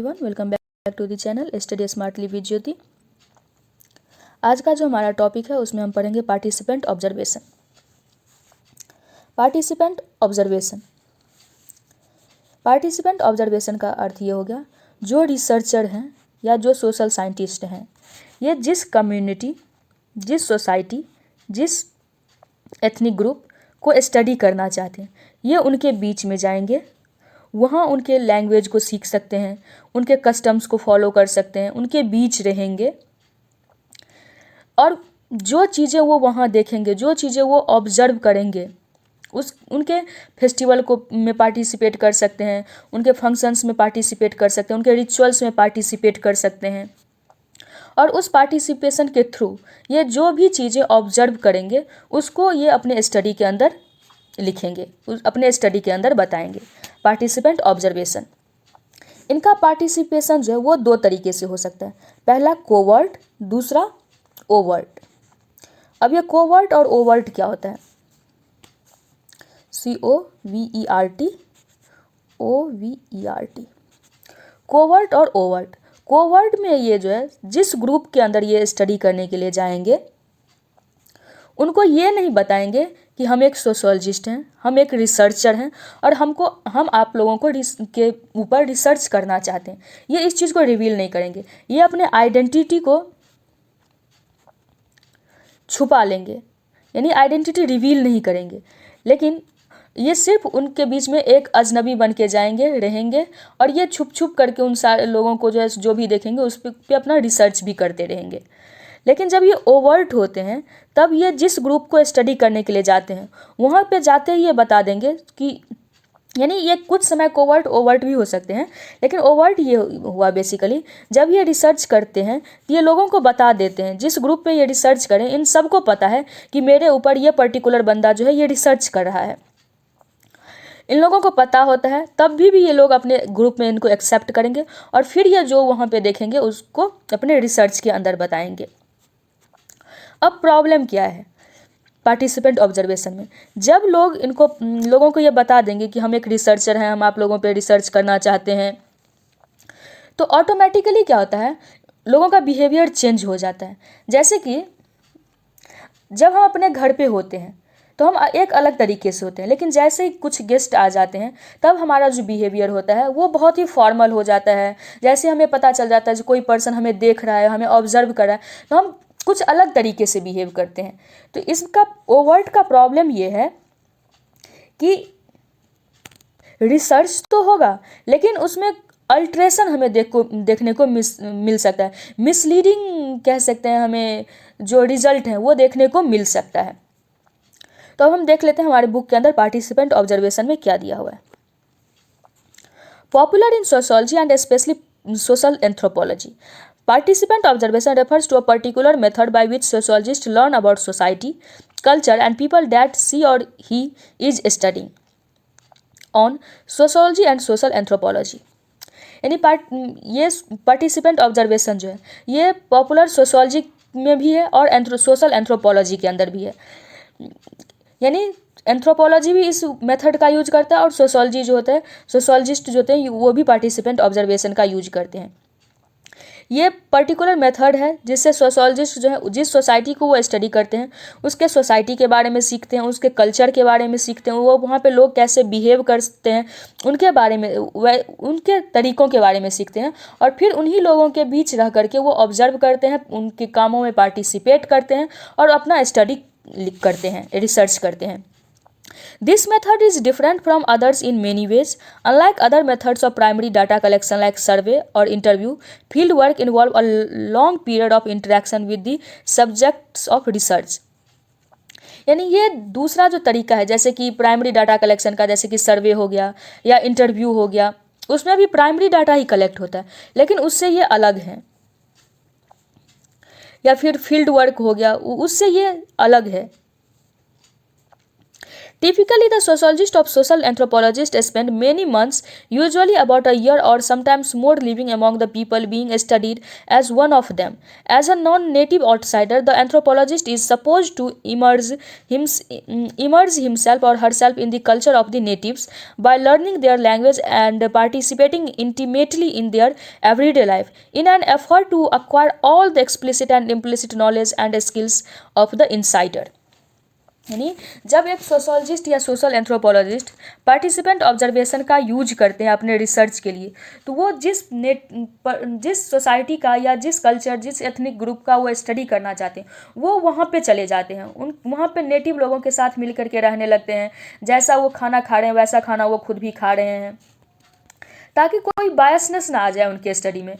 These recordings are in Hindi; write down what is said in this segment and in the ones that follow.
Everyone, welcome back to the channel study smartly with Jyoti. आज का जो हमारा टॉपिक है उसमें हम पढ़ेंगे पार्टिसिपेंट ऑब्जर्वेशन। पार्टिसिपेंट ऑब्जर्वेशन का अर्थ ये हो गया, जो रिसर्चर हैं या जो सोशल साइंटिस्ट हैं, ये जिस कम्युनिटी, जिस सोसाइटी, जिस एथनिक ग्रुप को स्टडी करना चाहते हैं, ये उनके बीच में जाएंगे, वहाँ उनके लैंग्वेज को सीख सकते हैं, उनके कस्टम्स को फॉलो कर सकते हैं, उनके बीच रहेंगे और जो चीज़ें वो वहाँ देखेंगे, जो चीज़ें वो ऑब्जर्व करेंगे, उनके फेस्टिवल को में पार्टिसिपेट कर सकते हैं, उनके फंक्शंस में पार्टिसिपेट कर सकते हैं, उनके रिचुअल्स में पार्टिसिपेट कर सकते हैं। और उस पार्टिसिपेशन के थ्रू ये जो भी चीज़ें ऑब्जर्व करेंगे उसको ये अपने स्टडी के अंदर लिखेंगे, अपने स्टडी के अंदर बताएंगे। पार्टिसिपेंट ऑब्जर्वेशन, इनका पार्टिसिपेशन जो है वो दो तरीके से हो सकता है। पहला कोवर्ट, दूसरा ओवर्ट। अब ये कोवर्ट और ओवर्ट क्या होता है? COVERT, OVERT, कोवर्ट और ओवर्ट। कोवर्ट में ये जो है जिस ग्रुप के अंदर ये स्टडी करने के लिए जाएंगे उनको ये नहीं बताएंगे कि हम एक सोशोलॉजिस्ट हैं, हम एक रिसर्चर हैं और हम आप लोगों को के ऊपर रिसर्च करना चाहते हैं। ये इस चीज़ को रिवील नहीं करेंगे, ये अपने आइडेंटिटी को छुपा लेंगे, यानी आइडेंटिटी रिवील नहीं करेंगे। लेकिन ये सिर्फ उनके बीच में एक अजनबी बन के जाएंगे, रहेंगे और ये छुप छुप करके उन सारे लोगों को जो भी देखेंगे उस पे अपना रिसर्च भी करते रहेंगे। लेकिन जब ये ओवर्ट होते हैं तब ये जिस ग्रुप को स्टडी करने के लिए जाते हैं वहाँ पे जाते ही ये बता देंगे कि, यानी ये कुछ समय कोवर्ट ओवर्ट भी हो सकते हैं, लेकिन ओवर्ट ये हुआ बेसिकली जब ये रिसर्च करते हैं तो ये लोगों को बता देते हैं, जिस ग्रुप पे ये रिसर्च करें इन सबको पता है कि मेरे ऊपर ये पर्टिकुलर बंदा जो है ये रिसर्च कर रहा है। इन लोगों को पता होता है, तब भी ये लोग अपने ग्रुप में इनको एक्सेप्ट करेंगे और फिर ये जो वहाँ पे देखेंगे उसको अपने रिसर्च के अंदर बताएंगे। अब प्रॉब्लम क्या है पार्टिसिपेंट ऑब्जर्वेशन में? जब लोगों को ये बता देंगे कि हम एक रिसर्चर हैं, हम आप लोगों पे रिसर्च करना चाहते हैं, तो ऑटोमेटिकली क्या होता है, लोगों का बिहेवियर चेंज हो जाता है। जैसे कि जब हम अपने घर पे होते हैं तो हम एक अलग तरीके से होते हैं, लेकिन जैसे ही कुछ गेस्ट आ जाते हैं तब हमारा जो बिहेवियर होता है वो बहुत ही फॉर्मल हो जाता है। जैसे हमें पता चल जाता है कि कोई पर्सन हमें देख रहा है, हमें ऑब्जर्व कर रहा है, तो हम कुछ अलग तरीके से बिहेव करते हैं। तो इसका ओवर्ट का प्रॉब्लम ये है कि रिसर्च तो होगा लेकिन उसमें अल्ट्रेशन हमें देखने को मिल सकता है, मिसलीडिंग कह सकते हैं, हमें जो रिजल्ट है वो देखने को मिल सकता है। तो अब हम देख लेते हैं हमारे बुक के अंदर पार्टिसिपेंट ऑब्जर्वेशन में क्या दिया हुआ है। Popular in sociology and specially social anthropology, participant observation refers to a particular method by which sociologists learn about society, culture and people that she or he is studying on sociology and social anthropology। यानी ये पार्टिसिपेंट ऑब्जर्वेशन जो है ये पॉपुलर सोशोलॉजी में भी है और सोशल एंथ्रोपोलॉजी के अंदर भी है। यानी एंथ्रोपोलॉजी भी इस मेथड का यूज करता है और सोशोलॉजी जो होता है, सोशोलॉजिस्ट जो होते हैं वो भी पार्टिसिपेंट ऑब्जर्वेशन का यूज करते हैं। ये पर्टिकुलर मेथड है जिससे सोशोलॉजिस्ट जो है जिस सोसाइटी को वो स्टडी करते हैं उसके सोसाइटी के बारे में सीखते हैं, उसके कल्चर के बारे में सीखते हैं, वो वहाँ पे लोग कैसे बिहेव करते हैं उनके बारे में, उनके तरीक़ों के बारे में सीखते हैं और फिर उन्हीं लोगों के बीच रह करके वो ऑब्जर्व करते हैं, उनके कामों में पार्टिसिपेट करते हैं और अपना स्टडी करते हैं, रिसर्च करते हैं। This method is different from others in many ways. Unlike other methods of primary data collection like survey or interview, field work involve a long period of interaction with the subjects of research. यानी ये दूसरा जो तरीका है, जैसे कि प्राइमरी डाटा कलेक्शन का, जैसे कि सर्वे हो गया या इंटरव्यू हो गया, उसमें भी प्राइमरी डाटा ही कलेक्ट होता है लेकिन उससे ये अलग है। या फिर फील्ड वर्क हो गया, उससे ये अलग है। Typically, the sociologist of social anthropologists spend many months, usually about a year or sometimes more, living among the people being studied as one of them. As a non native outsider, the anthropologist is supposed to immerse himself or herself in the culture of the natives by learning their language and participating intimately in their everyday life in an effort to acquire all the explicit and implicit knowledge and skills of the insider. यानी जब एक सोशोलॉजिस्ट या सोशल एंथ्रोपोलॉजिस्ट पार्टिसिपेंट ऑब्जर्वेशन का यूज करते हैं अपने रिसर्च के लिए, तो वो जिस सोसाइटी का या जिस कल्चर जिस एथनिक ग्रुप का वो स्टडी करना चाहते हैं वो वहाँ पे चले जाते हैं, उन वहाँ पे नेटिव लोगों के साथ मिल करके रहने लगते हैं, जैसा वो खाना खा रहे हैं वैसा खाना वो खुद भी खा रहे हैं, ताकि कोई बायसनेस ना आ जाए उनके स्टडी में,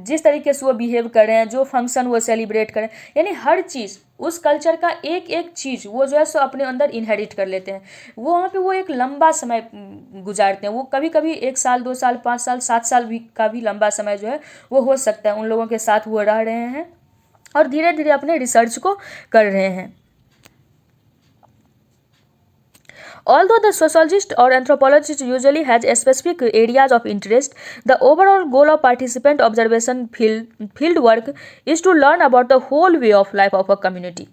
जिस तरीके से वो बिहेव कर रहे हैं, जो फंक्शन वो सेलिब्रेट करें, यानी हर चीज़ उस कल्चर का एक एक चीज़ वो जो है सो अपने अंदर इनहेरिट कर लेते हैं। वो वहाँ पे वो एक लंबा समय गुजारते हैं, वो कभी कभी 1 साल 2 साल 5 साल 7 साल भी का भी लंबा समय जो है वो हो सकता है, उन लोगों के साथ वो रह रहे हैं और धीरे धीरे अपने रिसर्च को कर रहे हैं। Although the sociologist or anthropologist usually has specific areas of interest, the overall goal of participant observation field work is to learn about the whole way of life of a community.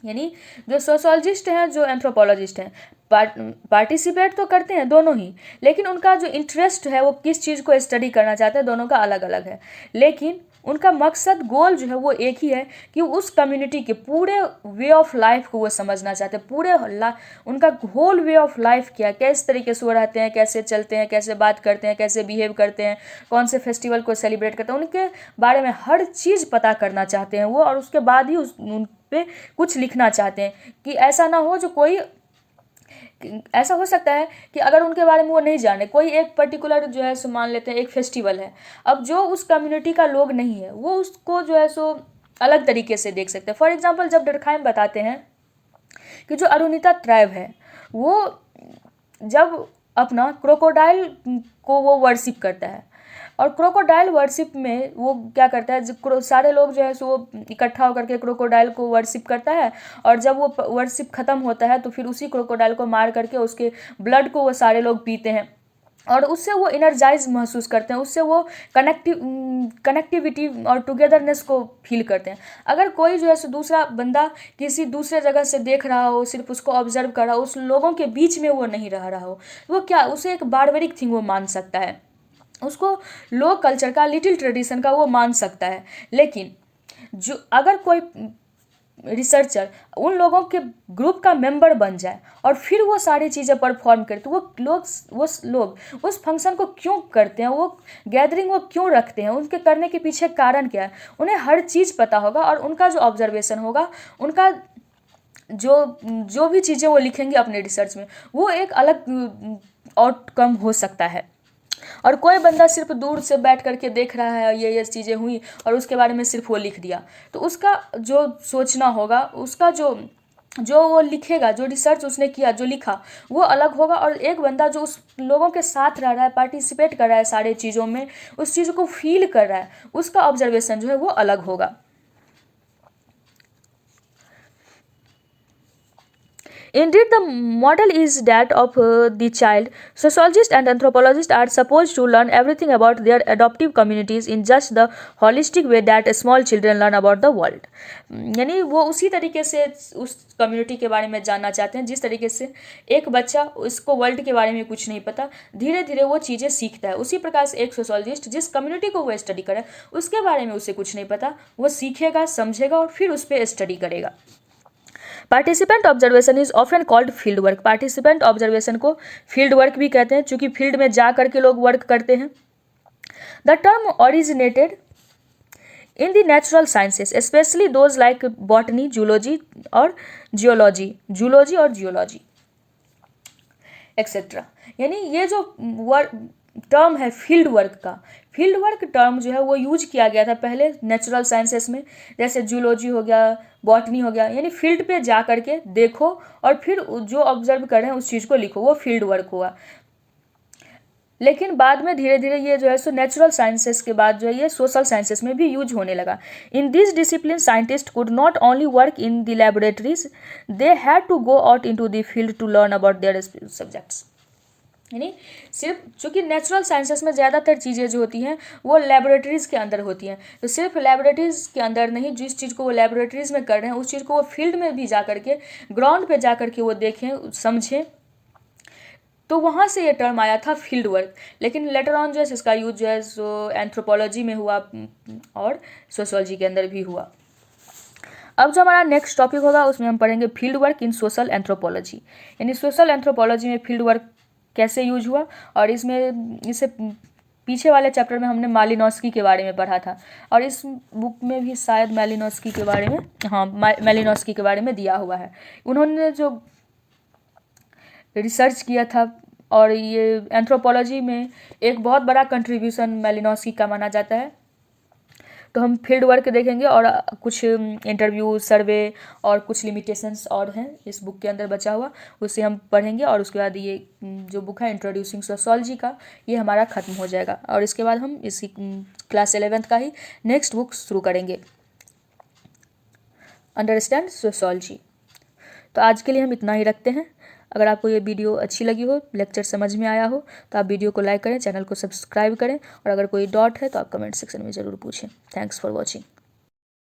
यानी जो सोशोलॉजिस्ट हैं जो एंथ्रोपोलॉजिस्ट हैं पार्टिसिपेट तो करते हैं दोनों ही, लेकिन उनका जो इंटरेस्ट है वो किस चीज़ को स्टडी करना चाहते हैं दोनों का अलग अलग है, लेकिन उनका मकसद गोल जो है वो एक ही है कि उस कम्युनिटी के पूरे वे ऑफ लाइफ को वो समझना चाहते हैं, पूरे उनका होल वे ऑफ लाइफ क्या है, किस तरीके से वो रहते हैं, कैसे चलते हैं, कैसे बात करते हैं, कैसे बिहेव करते हैं, कौन से फेस्टिवल को सेलिब्रेट करते हैं, उनके बारे में हर चीज़ पता करना चाहते हैं वो, और उसके बाद ही उन पे कुछ लिखना चाहते हैं कि ऐसा ना हो जो कोई ऐसा हो सकता है कि अगर उनके बारे में वो नहीं जाने, कोई एक पर्टिकुलर जो है सो मान लेते हैं एक फेस्टिवल है, अब जो उस कम्युनिटी का लोग नहीं है वो उसको जो है सो अलग तरीके से देख सकते हैं। फॉर एग्जांपल जब डरखाइम बताते हैं कि जो अरुणिता ट्राइब है वो जब अपना क्रोकोडाइल को वो वर्शिप करता है, और क्रोकोडाइल वर्शिप में वो क्या करता है, सारे लोग जो है सो वो इकट्ठा होकर के क्रोकोडाइल को वर्शिप करता है, और जब वो वर्शिप ख़त्म होता है तो फिर उसी क्रोकोडाइल को मार करके उसके ब्लड को वो सारे लोग पीते हैं, और उससे वो एनर्जाइज महसूस करते हैं, उससे वो कनेक्टिविटी और टुगेदरनेस को फील करते हैं। अगर कोई जो है सो दूसरा बंदा किसी दूसरे जगह से देख रहा हो, सिर्फ उसको ऑब्जर्व कर रहा हो, उस लोगों के बीच में वो नहीं रह रहा हो, वो क्या उसे एक बारबरिक थिंग वो मान सकता है, उसको लो कल्चर का लिटिल ट्रेडिशन का वो मान सकता है। लेकिन जो अगर कोई रिसर्चर उन लोगों के ग्रुप का मेंबर बन जाए और फिर वो सारी चीज़ें परफॉर्म करे, तो वो लोग उस फंक्शन को क्यों करते हैं, वो गैदरिंग वो क्यों रखते हैं, उनके करने के पीछे कारण क्या है, उन्हें हर चीज़ पता होगा, और उनका जो ऑब्जर्वेशन होगा, उनका जो भी चीज़ें वो लिखेंगे अपने रिसर्च में, वो एक अलग आउटकम हो सकता है। और कोई बंदा सिर्फ दूर से बैठ करके देख रहा है ये चीज़ें हुई और उसके बारे में सिर्फ वो लिख दिया, तो उसका जो सोचना होगा, उसका जो वो लिखेगा, जो रिसर्च उसने किया, जो लिखा, वो अलग होगा, और एक बंदा जो उस लोगों के साथ रह रहा है, पार्टिसिपेट कर रहा है सारे चीज़ों में, उस चीज़ को फील कर रहा है, उसका ऑब्जर्वेशन जो है वो अलग होगा। Indeed, the model is that of the child. Sociologists and anthropologists are supposed to learn everything about their adoptive communities in just the holistic way that small children learn about the world. यानी वो उसी तरीके से उस कम्युनिटी के बारे में जानना चाहते हैं जिस तरीके से एक बच्चा उसको वर्ल्ड के बारे में कुछ नहीं पता, धीरे धीरे वो चीज़ें सीखता है, उसी प्रकार से एक सोशोलॉजिस्ट जिस कम्युनिटी को वो स्टडी करे उसके बारे में उसे कुछ नहीं पता, वो सीखेगा, समझेगा और फिर उस पर स्टडी करेगा। Participant observation is often called field work. Participant observation को फील्ड वर्क भी कहते हैं, चूंकि फील्ड में जा करके लोग वर्क करते हैं। The term originated in the natural sciences, specially those like botany, zoology और जियोलॉजी एक्सेट्रा। यानी ये जो टर्म है फील्ड वर्क का, फील्ड वर्क टर्म जो है वो यूज किया गया था पहले नेचुरल साइंसेस में, जैसे जूलॉजी हो गया, बॉटनी हो गया, यानी फील्ड पे जा करके देखो और फिर जो ऑब्जर्व कर रहे हैं उस चीज़ को लिखो, वो फील्ड वर्क हुआ। लेकिन बाद में धीरे धीरे ये जो है सो नेचुरल साइंसेस के बाद जो है ये सोशल साइंसेस में भी यूज होने लगा। In this discipline scientist could not only work in the laboratories, they had to go out into the field to learn about their subjects. यानी सिर्फ चूँकि नेचुरल साइंसेस में ज़्यादातर चीज़ें जो होती हैं वो लेबोरेटरीज़ के अंदर होती हैं, तो सिर्फ लेबोरेटरीज़ के अंदर नहीं, जिस चीज़ को वो लेबोरेटरीज़ में कर रहे हैं उस चीज़ को वो फील्ड में भी जा करके, ग्राउंड पे जा करके वो देखें, समझें, तो वहाँ से ये टर्म आया था फील्ड वर्क। लेकिन लेटर ऑन जो है इसका यूज जो है सो एंथ्रोपोलॉजी में हुआ और सोशोलॉजी के अंदर भी हुआ। अब जो हमारा नेक्स्ट टॉपिक होगा उसमें हम पढ़ेंगे field work in social anthropology, यानी सोशल एंथ्रोपोलॉजी में फील्ड वर्क कैसे यूज हुआ। और इसमें इससे पीछे वाले चैप्टर में हमने मालिनोस्की के बारे में पढ़ा था, और इस बुक में भी शायद मालिनोस्की के बारे में, हाँ, मालिनोस्की के बारे में दिया हुआ है। उन्होंने जो रिसर्च किया था, और ये एंथ्रोपोलॉजी में एक बहुत बड़ा कंट्रीब्यूशन मालिनोस्की का माना जाता है। तो हम फील्ड वर्क देखेंगे और कुछ इंटरव्यू, सर्वे और कुछ लिमिटेशंस और हैं इस बुक के अंदर बचा हुआ, उसे हम पढ़ेंगे। और उसके बाद ये जो बुक है इंट्रोड्यूसिंग सोशोलॉजी का, ये हमारा ख़त्म हो जाएगा, और इसके बाद हम इसी क्लास 11th का ही नेक्स्ट बुक शुरू करेंगे, अंडरस्टैंड सोशोलॉजी। तो आज के लिए हम इतना ही रखते हैं। अगर आपको ये वीडियो अच्छी लगी हो, लेक्चर समझ में आया हो, तो आप वीडियो को लाइक करें, चैनल को सब्सक्राइब करें, और अगर कोई डाउट है तो आप कमेंट सेक्शन में ज़रूर पूछें। Thanks for watching.